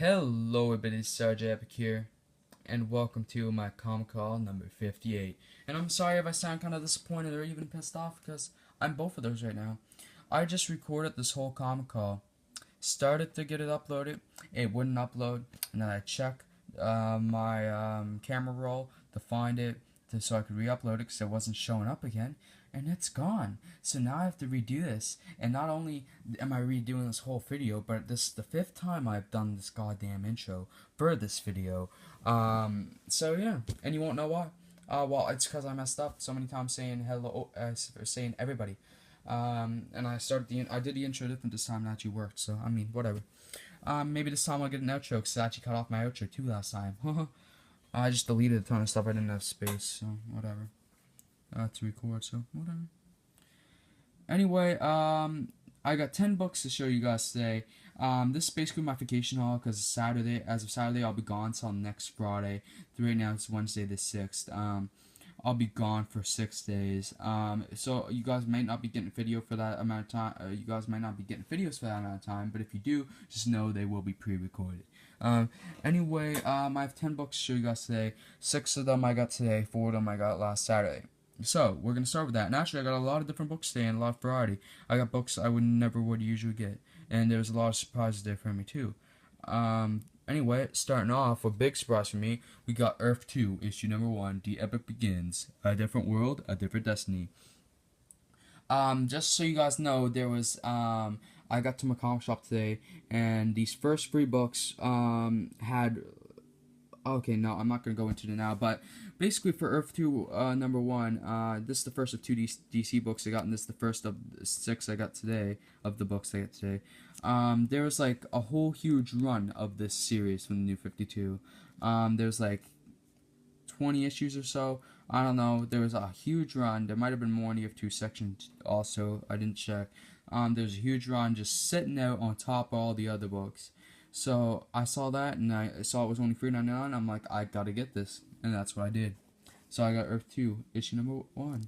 Hello everybody, Sarge Epic here, and welcome to my comic call number 58. And I'm sorry if I sound kind of disappointed or even pissed off, because I'm both of those right now. I just recorded this whole comic call, started to get it uploaded, it wouldn't upload, and then I checked my camera roll to find it so I could re-upload it because it wasn't showing up again, and it's gone. So now I have to redo this, and not only am I redoing this whole video, but this is the 5th time I've done this goddamn intro for this video. So yeah, and you won't know why. Well, it's because I messed up so many times saying hello, saying everybody. And I did the intro different this time and it actually worked, so I mean, whatever. Maybe this time I'll get an outro because I actually cut off my outro too last time. I just deleted a ton of stuff, I didn't have space, so whatever. To record, so whatever. Anyway, I got 10 books to show you guys today. This is basically my vacation haul because Saturday, as of Saturday, I'll be gone until next Friday. Right now it's Wednesday the 6th. I'll be gone for 6 days. So you guys might not be getting video for that amount of time. You guys might not be getting videos for that amount of time, but if you do, just know they will be pre-recorded. Anyway, I have 10 books to show you guys today. 6 of them I got today, 4 of them I got last Saturday. So, we're going to start with that. And actually, I got a lot of different books today and a lot of variety. I got books I would usually get. And there was a lot of surprises there for me, too. Anyway, starting off with big surprise for me, we got Earth 2, issue number 1, The Epic Begins. A different world, a different destiny. Just so you guys know, there was, I got to my comic shop today, and these first 3 books, had... Okay, no, I'm not going to go into it now, but basically for Earth 2, number 1, this is the first of 2 DC books I got, and this is the first of 6 I got today, of the books I got today. There was, like, a whole huge run of this series from the New 52. There's, like, 20 issues or so. I don't know, there was a huge run. There might have been more in the Earth 2 section also, I didn't check. There's a huge run just sitting out on top of all the other books. So I saw that, and I saw it was only $3.99. I'm like, I gotta get this, and that's what I did. So I got Earth 2, issue number 1.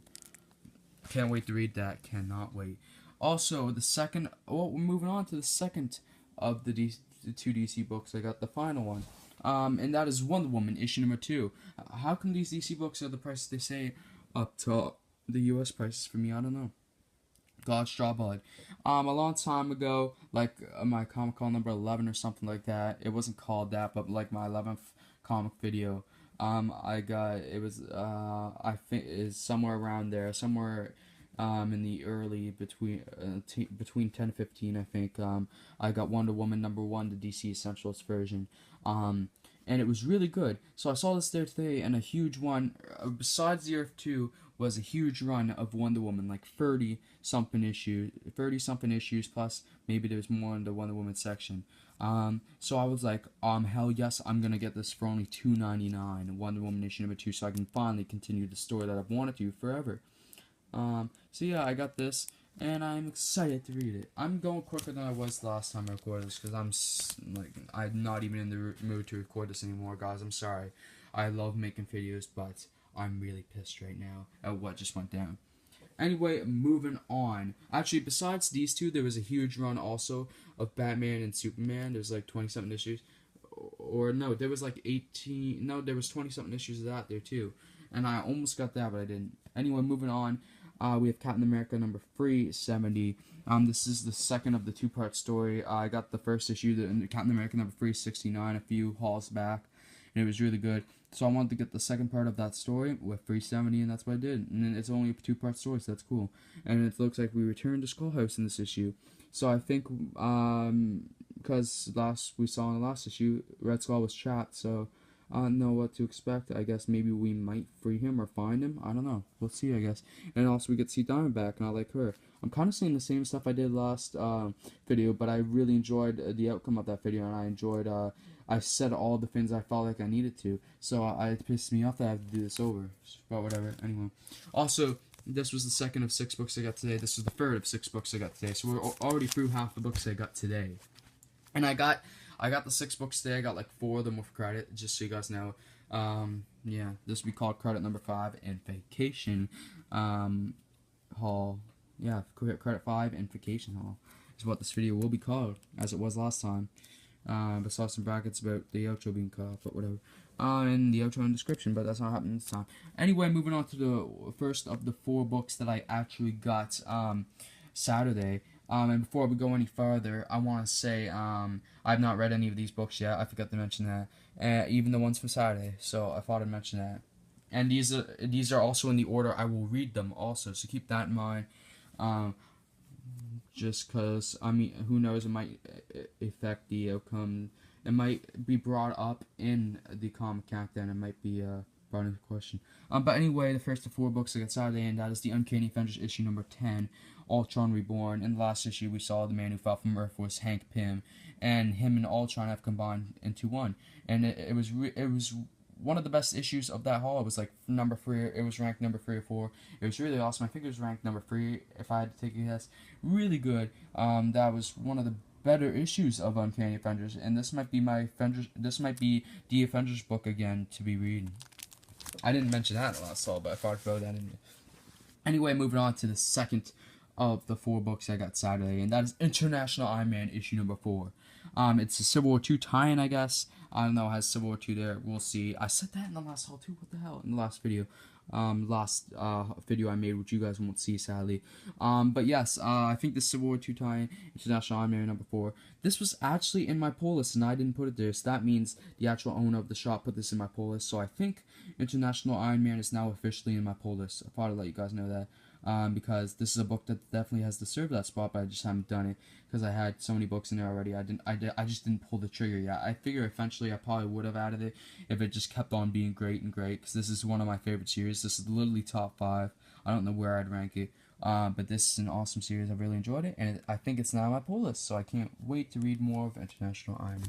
Can't wait to read that. Cannot wait. Also, the second. Well, we're moving on to the second of the 2 DC books. I got the final one, and that is Wonder Woman, issue number 2. How come these DC books are the prices they say up to the U.S. prices for me? I don't know. God's Straw Blood. A long time ago, like my comic call number 11 or something like that. It wasn't called that, but like my 11th comic video. I got, it was, I think is somewhere around there, somewhere, in the early, between 10 and 15, I think. I got Wonder Woman number 1, the DC Essentials version. And it was really good. So I saw this there today, and a huge one, besides the Earth 2, was a huge run of Wonder Woman, like 30 something issues, plus maybe there's more in the Wonder Woman section. So I was like, hell yes, I'm gonna get this for only $2.99, Wonder Woman issue number 2, so I can finally continue the story that I've wanted to forever. So yeah, I got this, and I'm excited to read it. I'm going quicker than I was last time I recorded this, because I'm not even in the mood to record this anymore, guys. I'm sorry. I love making videos, but I'm really pissed right now at what just went down. Anyway, moving on. Actually, besides these 2, there was a huge run also of Batman and Superman. There's like 20-something issues. Or no, there was like 18... No, there was 20-something issues of that there too. And I almost got that, but I didn't. Anyway, moving on. We have Captain America number 370. This is the second of the 2-part story. I got the first issue, the Captain America number 369, a few hauls back, and it was really good. So I wanted to get the second part of that story with 370, and that's what I did. And it's only a 2-part story, so that's cool. And it looks like we returned to Skullhouse in this issue. So I think, because we saw in the last issue, Red Skull was trapped, so I don't know what to expect. I guess maybe we might free him or find him. I don't know. We'll see, I guess. And also we get to see Diamondback, and I like her. I'm kind of saying the same stuff I did last video, but I really enjoyed the outcome of that video, and I enjoyed, I said all the things I felt like I needed to. So it pissed me off that I have to do this over. But whatever. Anyway. Also, this was the second of 6 books I got today. This was the third of 6 books I got today. So we're already through half the books I got today. And I got the 6 books today. I got like 4 of them with credit, just so you guys know. Yeah, this will be called credit number 5 and vacation haul. Yeah, credit 5 and vacation haul is what this video will be called, as it was last time. Besides some brackets about the outro being cut off, but whatever. In the outro and description, but that's not happening this time. Anyway, moving on to the first of the 4 books that I actually got Saturday. And before we go any further, I want to say I've not read any of these books yet. I forgot to mention that, even the ones for Saturday. So I thought I'd mention that. And these are also in the order I will read them also. So keep that in mind. Just because, I mean, who knows, it might affect the outcome. It might be brought up in the comic countdown. It might be brought into question. But anyway, the first of 4 books I got Saturday, and that is the Uncanny Avengers issue number 10, Ultron Reborn. In the last issue, we saw the man who fell from Earth was Hank Pym, and him and Ultron have combined into one. And it was one of the best issues of that haul. It was like number 3. It was ranked number 3 or 4. It was really awesome. I think it was ranked number 3 if I had to take a guess. Really good. That was one of the better issues of Uncanny Avengers, and this might be the Avengers book again to be reading. I didn't mention that in the last haul, but I thought I'd throw that in. Anyway, moving on to the second of the 4 books I got Saturday, and that is International Iron Man issue number 4. It's a Civil War II tie-in, I guess. I don't know, it has Civil War II there. We'll see. I said that in the last haul too. What the hell? In the last video. Video I made, which you guys won't see, sadly. But yes, I think the Civil War II tie-in, International Iron Man number 4. This was actually in my pull list, and I didn't put it there. So that means the actual owner of the shop put this in my pull list. So I think International Iron Man is now officially in my pull list. I thought I'd let you guys know that. Because this is a book that definitely has deserved that spot, but I just haven't done it because I had so many books in there already. I just didn't pull the trigger yet. I figure eventually I probably would have added it if it just kept on being great and great, because this is one of my favorite series. This is literally top 5. I don't know where I'd rank it, but this is an awesome series. I've really enjoyed it, and I think it's now on my pull list, so I can't wait to read more of International Iron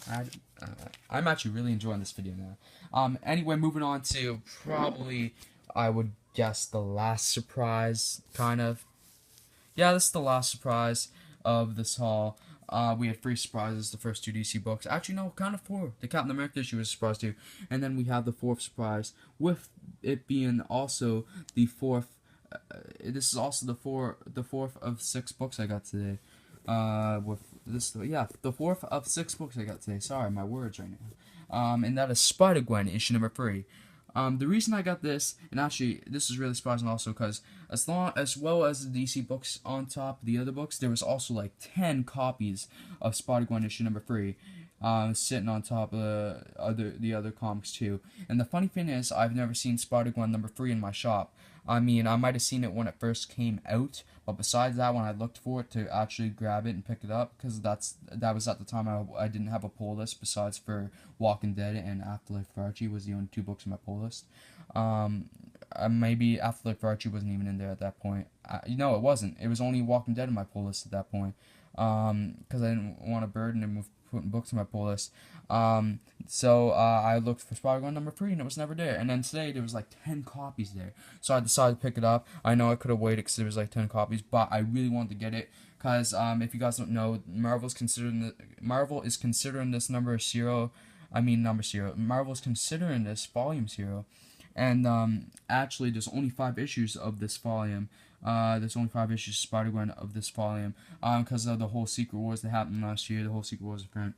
Man. I'm actually really enjoying this video now. Anyway, moving on to probably, I would guess, the last surprise, kind of. Yeah, this is the last surprise of this haul. We had 3 surprises, the first 2 DC books. Actually, no, kind of 4. The Captain America issue was a surprise too. And then we have the 4th surprise, with it being also the 4th. This is also the 4th of 6 books I got today. With this, yeah, the 4th of 6 books I got today. Sorry, my words right now. And that is Spider-Gwen issue number 3. The reason I got this, and actually this is really surprising also, because as well as the DC books on top of the other books, there was also like 10 copies of Spider-Gwen issue number 3 sitting on top of the other comics too. And the funny thing is, I've never seen Spider-Gwen number 3 in my shop. I mean, I might have seen it when it first came out, but besides that, when I looked for it to actually grab it and pick it up, because that was at the time I didn't have a pull list besides for Walking Dead and Afterlife for Archie was the only 2 books in my pull list. Maybe Afterlife for Archie wasn't even in there at that point. No, it wasn't. It was only Walking Dead in my pull list at that point, because I didn't want to burden him with putting books in my pull list. So I looked for Spider-Gwen number 3 and it was never there. And then today there was like 10 copies there. So I decided to pick it up. I know I could have waited because there was like 10 copies, but I really wanted to get it because if you guys don't know, Marvel is considering this number 0. Marvel is considering this volume 0. And actually there's only 5 issues of this volume. There's only 5 issues of Spider-Gwen of this volume, because of the whole Secret Wars that happened last year. The whole Secret Wars event.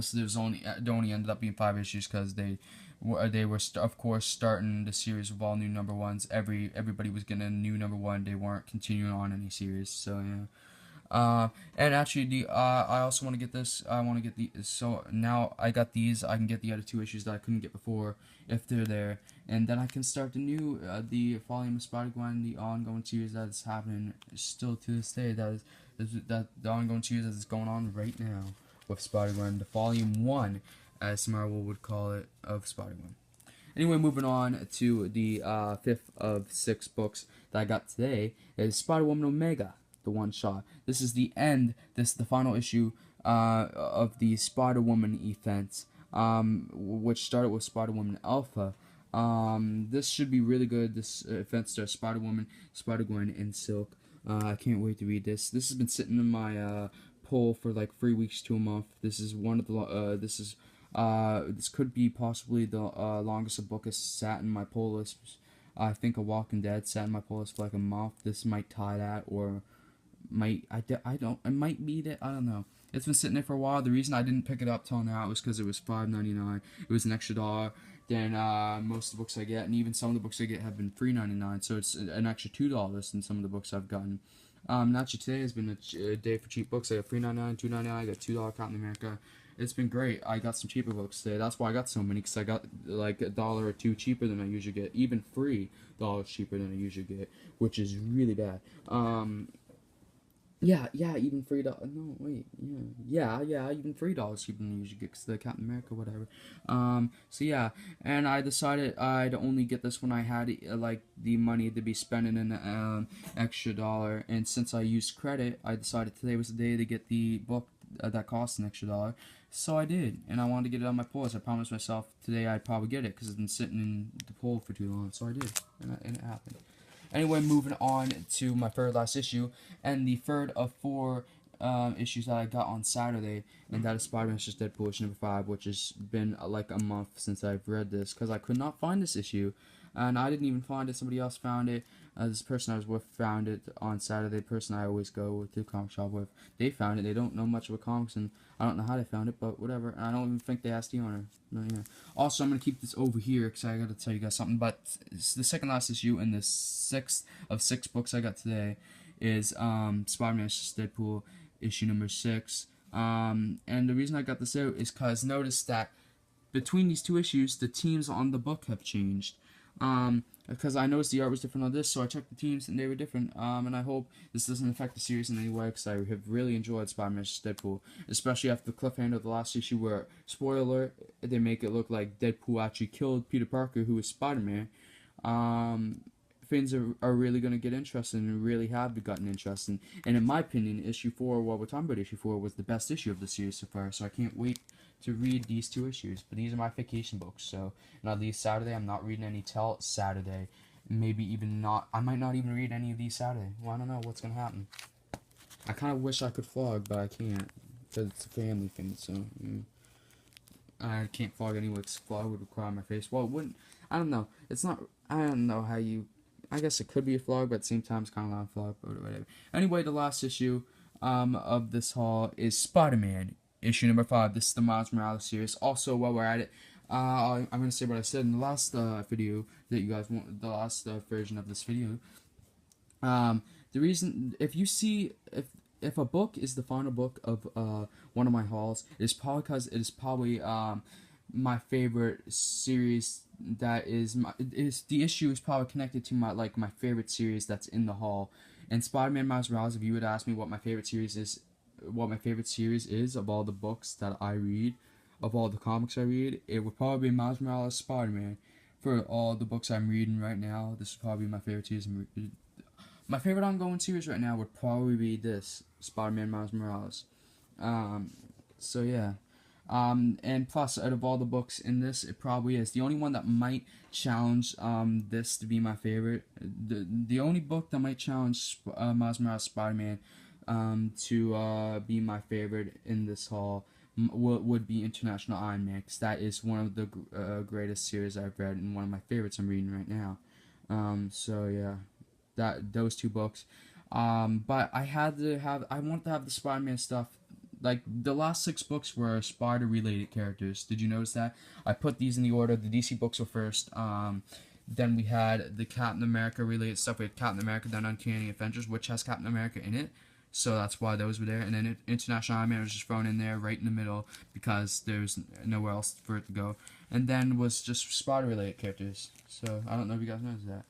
So there only ended up being 5 issues because they were of course starting the series with all new number 1s. Everybody was getting a new number 1. They weren't continuing on any series. So yeah. And actually, I also want to get this. I want to get the. So now I got these. I can get the other 2 issues that I couldn't get before if they're there, and then I can start the volume of Spider-Gwen, the ongoing series that is happening still to this day. That the ongoing series that is going on right now with Spider-Gwen, the volume 1, as Marvel would call it, of Spider-Gwen. Anyway, moving on to the 5th of 6 books that I got today is Spider-Woman Omega, the one-shot. This is the end. This is the final issue of the Spider-Woman event, which started with Spider-Woman Alpha. This should be really good. This event starts Spider-Woman, Spider-Gwen, and Silk. I can't wait to read this. This has been sitting in my pull for like 3 weeks to a month. This is one of the this could be possibly the longest a book has sat in my pull list. I think A Walking Dead sat in my pull list for like a month. This might tie that, or it might beat it. I don't know. It's been sitting there for a while. The reason I didn't pick it up till now was because it was $5.99. It was an extra $1 than most of the books I get, and even some of the books I get have been $3.99. So it's an extra $2 than some of the books I've gotten. Actually, today has been a day for cheap books. I got $3.99, $2.99. I got $2 Captain America. It's been great. I got some cheaper books today. That's why I got so many, because I got like $1 or $2 cheaper than I usually get, even $3 cheaper than I usually get, which is really bad. Yeah, even $3. No, wait, yeah, even $3 cheaper than I usually get, because the Captain America, whatever. So yeah, and I decided I'd only get this when I had like the money to be spending an extra $1, and since I used credit, I decided today was the day to get the book that cost an extra $1. So I did, and I wanted to get it on my pull. I promised myself today I'd probably get it because it's been sitting in the pull for too long. So I did, and it happened. Anyway, moving on to my third last issue, and the third of 4 issues that I got on Saturday, and that is Spider-Man vs. Deadpool issue number 5, which has been like a month since I've read this, because I could not find this issue, and I didn't even find it. Somebody else found it. This person I was with found it on Saturday. The person I always go to the comic shop with, they found it. They don't know much about comics, and I don't know how they found it, but whatever. And I don't even think they asked the owner. No, yeah. Also, I'm going to keep this over here because I got to tell you guys something. But it's the second last issue in the 6th of 6 books I got today is Spider-Man vs. Deadpool issue number 6. And the reason I got this out is because notice that between these 2 issues, the teams on the book have changed. Because I noticed the art was different on this, so I checked the teams and they were different. And I hope this doesn't affect the series in any way, because I have really enjoyed Spider-Man vs. Deadpool, especially after the cliffhanger of the last issue where, spoiler alert, they make it look like Deadpool actually killed Peter Parker, who is Spider-Man. Things are really going to get interesting, and really have gotten interesting. And in my opinion, issue 4, while we're talking about issue 4, was the best issue of the series so far, so I can't wait to read these 2 issues. But these are my vacation books, so at least Saturday I'm not reading any till Saturday. Maybe even not, I might not even read any of these Saturday. Well, I don't know what's gonna happen. I kind of wish I could vlog, but I can't, because it's a family thing, so I can't vlog anyway, because vlog would require my face. Well, it wouldn't, I don't know, it's not, I don't know how you, I guess it could be a vlog, but at the same time it's kind of not a vlog, but whatever. Anyway, the last issue of this haul is Spider-Man issue number 5. This is the Miles Morales series. Also, while we're at it, I'm going to say what I said in the last video that you guys want, the last version of this video. The reason, if you see, if a book is the final book of one of my hauls, it's probably because it is probably my favorite series. That is the issue is probably connected to my favorite series that's in the haul. And Spider-Man Miles Morales, if you would ask me what my favorite series is, of all the books that I read, of all the comics I read, it would probably be Miles Morales, Spider-Man. For all the books I'm reading right now, this is probably my favorite series. My favorite ongoing series right now would probably be this, Spider-Man Miles Morales. So yeah. And plus, out of all the books in this, it probably is the only one that might challenge this to be my favorite. The only book that might challenge Miles Morales Spider-Man to be my favorite in this haul would be International Iron Man, because that is one of the greatest series I've read, and one of my favorites I'm reading right now. So yeah, those 2 books. But I want to have the Spider-Man stuff. Like, the last 6 books were Spider-related characters. Did you notice that? I put these in the order. The DC books were first. Then we had the Captain America-related stuff. We had Captain America, then Uncanny Avengers, which has Captain America in it. So that's why those were there. And then International Iron Man was just thrown in there right in the middle, because there's nowhere else for it to go. And then was just Spider-related characters. So I don't know if you guys noticed that.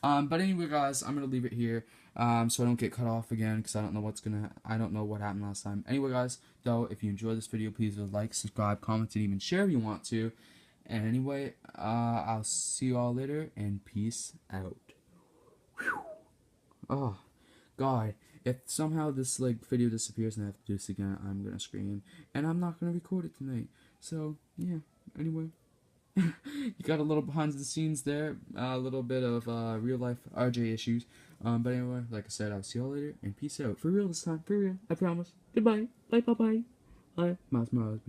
But anyway, guys, I'm gonna leave it here, so I don't get cut off again, because I don't know what happened last time. Anyway, guys, though, if you enjoyed this video, please like, subscribe, comment, and even share if you want to. And anyway, I'll see you all later, and peace out. Whew. Oh, God, if somehow this video disappears and I have to do this again, I'm gonna scream, and I'm not gonna record it tonight. So yeah. Anyway. You got a little behind the scenes there, a little bit of real life RJ issues. But anyway, like I said, I'll see you all later, and peace out. For real this time, for real, I promise. Goodbye. Bye. Bye. Miles Morales.